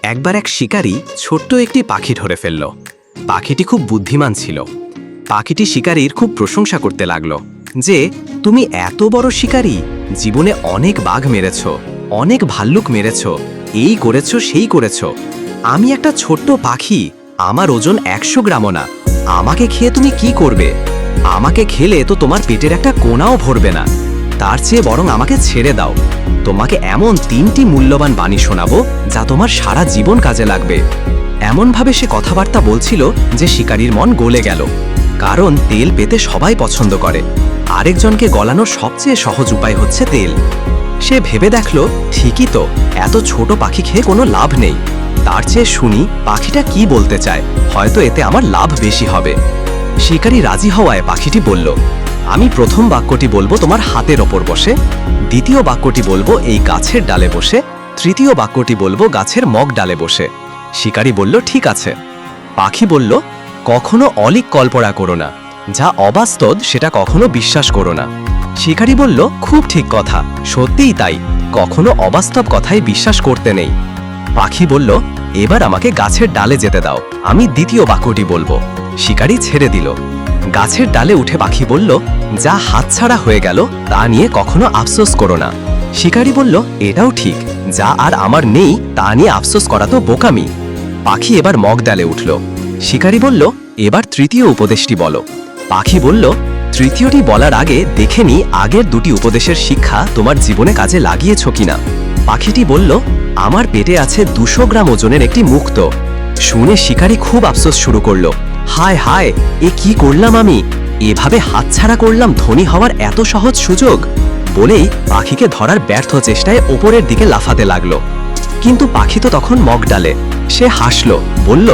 একবার এক শিকারী ছোট্ট একটি পাখি ধরে ফেলল। পাখিটি খুব বুদ্ধিমান ছিল। পাখিটি শিকারীর খুব প্রশংসা করতে লাগলো যে, তুমি এত বড় শিকারী, জীবনে অনেক বাঘ মেরেছ, অনেক ভাল্লুক মেরেছ, এই করেছ সেই করেছ। আমি একটা ছোট্ট পাখি, আমার ওজন 100 গ্রামও না। আমাকে খেয়ে তুমি কি করবে? আমাকে খেলে তো তোমার পেটের একটা কোণাও ভরবে না। তার চেয়ে বরং আমাকে ছেড়ে দাও। তোমাকে এমন 3টি মূল্যবান বাণী শোনাবো যা তোমার সারা জীবন কাজে লাগবে। এমনভাবে সে কথাবার্তা বলছিল যে শিকারীর মন গলে গেল। কারণ তেল পেতে সবাই পছন্দ করে, আরেকজনকে গলানোর সবচেয়ে সহজ উপায় হচ্ছে তেল। সে ভেবে দেখল, ঠিকই তো, এত ছোট পাখি খেয়ে কোনো লাভ নেই। তার চেয়ে শুনি পাখিটা কি বলতে চায়, হয়তো এতে আমার লাভ বেশি হবে। শিকারী রাজি হওয়ায় পাখিটি বলল, আমি প্রথম বাক্যটি বলবো তোমার হাতের ওপর বসে, দ্বিতীয় বাক্যটি বলবো এই গাছের ডালে বসে, তৃতীয় বাক্যটি বলবো গাছের মগ ডালে বসে। শিকারী বলল, ঠিক আছে। পাখি বলল, কখনো অলিক কল্পনা করো না, যা অবাস্তব সেটা কখনো বিশ্বাস করো না। শিকারী বলল, খুব ঠিক কথা, সত্যিই তাই, কখনো অবাস্তব কথায় বিশ্বাস করতে নেই। পাখি বলল, এবার আমাকে গাছের ডালে যেতে দাও, আমি দ্বিতীয় বাক্যটি বলবো। শিকারী ছেড়ে দিল। গাছের ডালে উঠে পাখি বলল, যা হাতছাড়া হয়ে গেল তা নিয়ে কখনো আফসোস করো না। শিকারী বলল, এটাও ঠিক, যা আর আমার নেই তা নিয়ে আফসোস করা তো বোকামি। পাখি এবার মগ ডালে উঠল। শিকারী বলল, এবার তৃতীয় উপদেশটি বলো। পাখি বলল, তৃতীয়টি বলার আগে দেখে নি আগের দুটি উপদেশের শিক্ষা তোমার জীবনে কাজে লাগিয়েছ কিনা। পাখিটি বলল, আমার পেটে আছে 200 গ্রাম ওজনের একটি মুক্ত। শুনে শিকারী খুব আফসোস শুরু করলো, হায় হায়, এ কি করলাম আমি? এভাবে হাতছাড়া করলাম ধনী হওয়ার এত সহজ সুযোগ। বলেই পাখিকে ধরার ব্যর্থ চেষ্টায় ওপরের দিকে লাফাতে লাগলো। কিন্তু পাখি তো তখন মগ ডালে। সে হাসলো, বলল,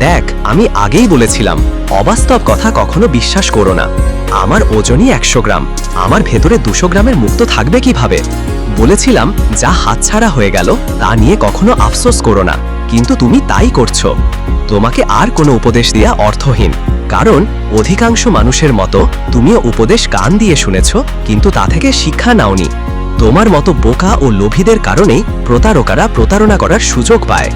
দেখ, আমি আগেই বলেছিলাম, অবাস্তব কথা কখনো বিশ্বাস করো না। আমার ওজনই 100 গ্রাম, আমার ভেতরে 200 গ্রামের মুক্ত থাকবে কিভাবে? বলেছিলাম, যা হাতছাড়া হয়ে গেল তা নিয়ে কখনো আফসোস করো না, কিন্তু তুমি তাই করছো। তোমাকে আর কোনো উপদেশ দেয়া অর্থহীন, কারণ অধিকাংশ মানুষের মতো তুমিও উপদেশ কান দিয়ে শুনেছ, কিন্তু তা থেকে শিক্ষা নাওনি। তোমার মতো বোকা ও লোভীদের কারণেই প্রতারকেরা প্রতারণা করার সুযোগ পায়।